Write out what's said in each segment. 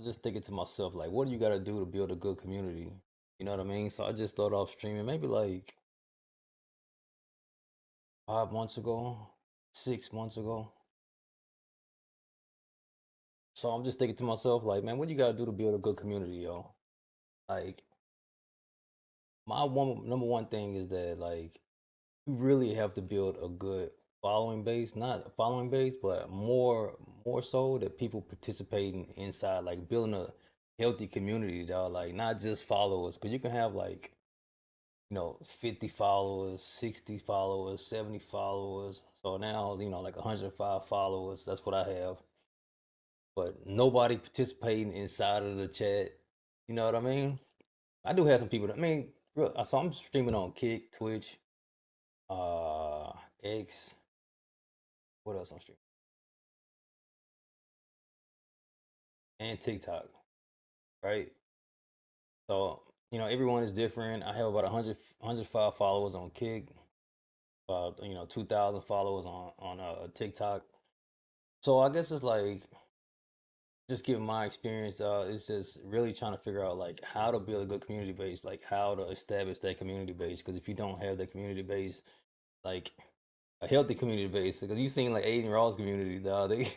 I just thinking to myself, like, what do you got to do to build a good community? You know what I mean? So I just started off streaming maybe like 5 months ago, 6 months ago. So I'm just thinking to myself, like, man, what do you got to do to build a good community, yo? Like, my one number one thing is that like you really have to build a good following base, not a following base, but more so that people participating inside, like building a healthy community, dog. Like not just followers, because you can have like 50 followers, 60 followers, 70 followers. So now, like 105 followers. That's what I have. But nobody participating inside of the chat. You know what I mean? I do have some people that, I mean, so I'm streaming on Kick, Twitch, uh, X. What else I'm streaming? And TikTok, right? So, everyone is different. I have about 105 followers on Kick, about, 2,000 followers on TikTok. So I guess it's like just given my experience, it's just really trying to figure out like how to build a good community base, like how to establish that community base. Because if you don't have that community base, like a healthy community base, because you seen like Aiden Raw's community, dog, they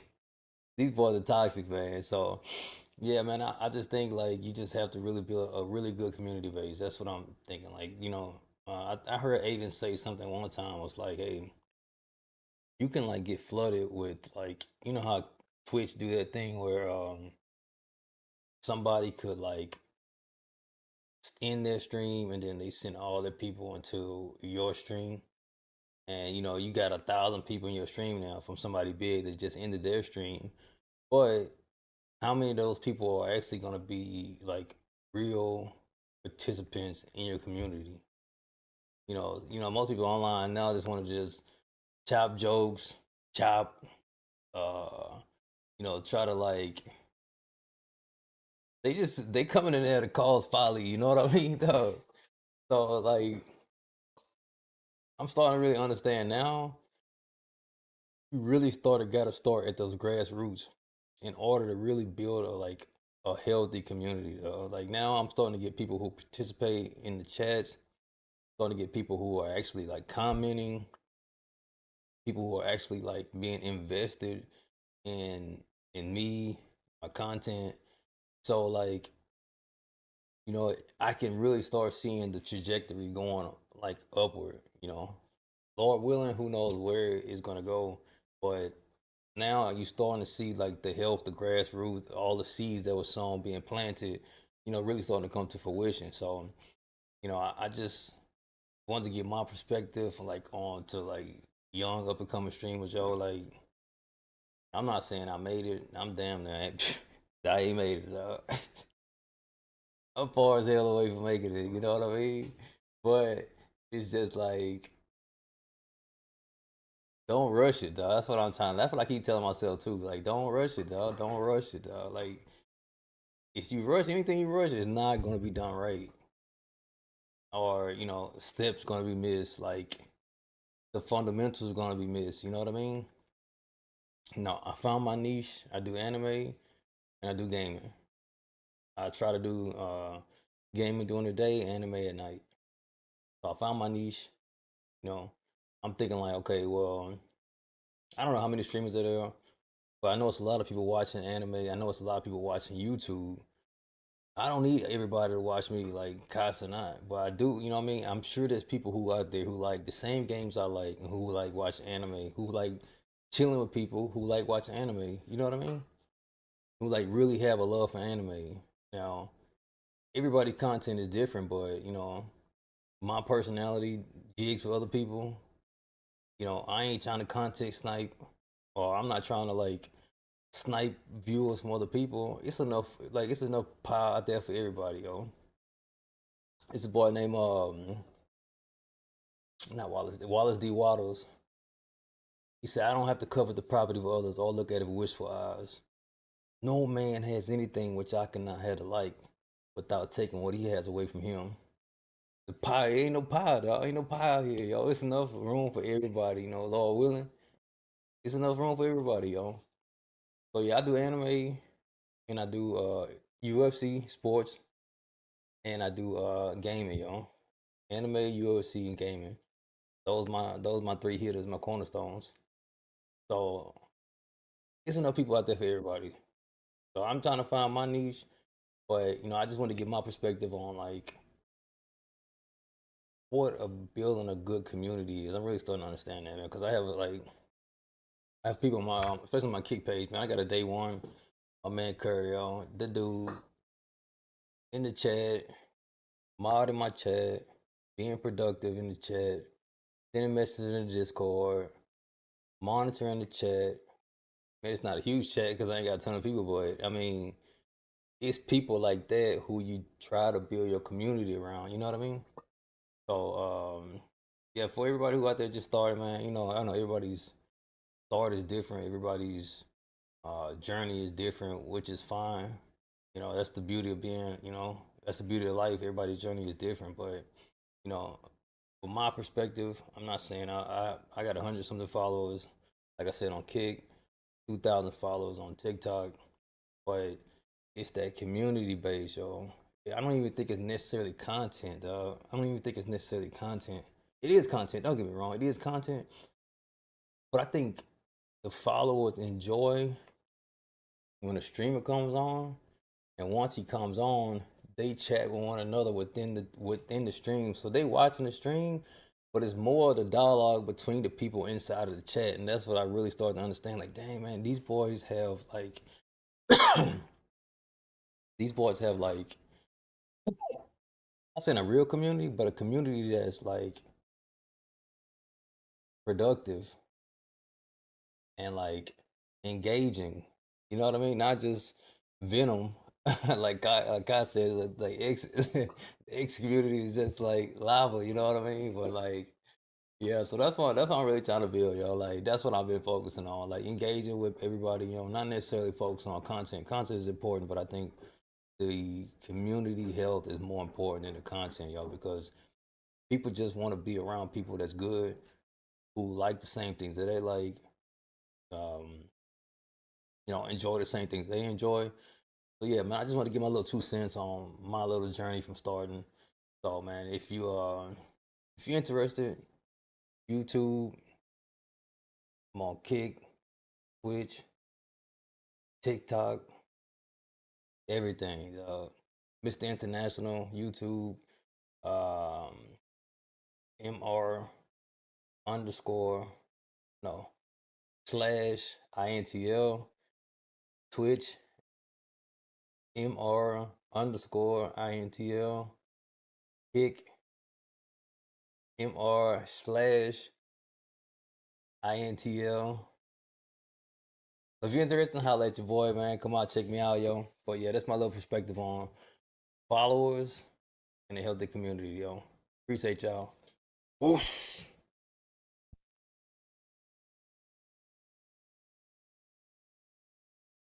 these boys are toxic, man. So yeah, man, I just think like you just have to really build a really good community base. That's what I'm thinking. Like I heard Aiden say something one time was like, hey, you can like get flooded with like how Twitch do that thing where somebody could like end their stream and then they send all their people into your stream, and you got 1,000 people in your stream now from somebody big that just ended their stream. But how many of those people are actually going to be like real participants in your community? Most people online now just want to just chop jokes, chop, uh, try to like they coming in there to cause folly. You know what I mean, though. So like I'm starting to really understand now. You really got to start at those grassroots in order to really build a healthy community. Like now, I'm starting to get people who participate in the chats. Starting to get people who are actually like commenting. People who are actually like being invested in me, my content. So like I can really start seeing the trajectory going like upward. Lord willing, who knows where it's gonna go, but now you starting to see like the health, the grassroots, all the seeds that were sown being planted, really starting to come to fruition. So, I just wanted to get my perspective like on to like young up and coming streamers, yo. Like, I'm not saying I made it. I'm damn near I ain't made it. I'm far as hell away from making it. You know what I mean? But it's just like don't rush it, dog. That's what I'm trying. That's what I keep telling myself too. Like, don't rush it, dog. Don't rush it, dog. Like, if you rush anything, you rush, it's not going to be done right, or steps going to be missed. Like the fundamentals going to be missed. You know what I mean? No, I found my niche. I do anime and I do gaming. I try to do gaming during the day, anime at night. So I found my niche. You know, I'm thinking like, okay, well, I don't know how many streamers there are, but I know it's a lot of people watching anime. I know it's a lot of people watching YouTube. I don't need everybody to watch me like Cas or not, but I do. You know what I mean? I'm sure there's people who out there who like the same games I like, and who like watch anime, who like chilling with people who like watching anime. You know what I mean? Who like really have a love for anime. Now, everybody content is different, but my personality jigs for other people. I ain't trying to context snipe, or I'm not trying to like snipe viewers from other people. It's enough pie out there for everybody, yo. It's a boy named not Wallace D. Waddles. He said, I don't have to cover the property of others or look at it with wishful eyes. No man has anything which I cannot have to like without taking what he has away from him. The pie ain't no pie, dog. Ain't no pie out here, yo. It's enough room for everybody, Lord willing. It's enough room for everybody, yo. So yeah, I do anime. and I do UFC sports, and I do gaming, yo. Anime, UFC, and gaming. Those my three hitters, my cornerstones. So it's enough people out there for everybody. So I'm trying to find my niche, but I just want to get my perspective on like what a building a good community is. I'm really starting to understand that, man, because I have people on my especially on my kick page, man. I got a day one, my man Curry, yo, the dude in the chat, mod in my chat, being productive in the chat, sending messages in the Discord, monitoring the chat. Man, it's not a huge chat because I ain't got a ton of people, but I mean, it's people like that who you try to build your community around. You know what I mean? So, yeah, for everybody who out there just started, man, I know everybody's start is different. Everybody's journey is different, which is fine. That's the beauty of being, that's the beauty of life. Everybody's journey is different, but you know, from my perspective, I'm not saying I got 100 something followers, like I said on Kick, 2,000 followers on TikTok, but it's that community base, yo. I don't even think it's necessarily content, dog. I don't even think it's necessarily content. It is content. Don't get me wrong. It is content, but I think the followers enjoy when a streamer comes on, and once he comes on, they chat with one another within the stream. So they watching the stream, but it's more the dialogue between the people inside of the chat, and that's what I really started to understand. Like, dang man, these boys have like these boys have like I'm saying a real community, but a community that's like productive and like engaging. You know what I mean? Not just venom. Like I said, like the X community is just like lava. You know what I mean? But like, yeah. So that's what I'm really trying to build, yo. Like that's what I've been focusing on, like engaging with everybody. Not necessarily focusing on content. Content is important, but I think the community health is more important than the content, yo, because people just want to be around people that's good, who like the same things that they like, um, enjoy the same things they enjoy. So yeah, man, I just want to give my little 2 cents on my little journey from starting. So man, if you're interested, YouTube, I'm on Kick, Twitch, TikTok, everything. Mr. International, YouTube, um, MR underscore no slash INTL, Twitch, MR underscore INTL, Kick, MR slash INTL. If you're interested, holla at your boy, man. Come out, check me out, yo. But yeah, that's my little perspective on followers and the healthy community, yo. Appreciate y'all. Whoosh.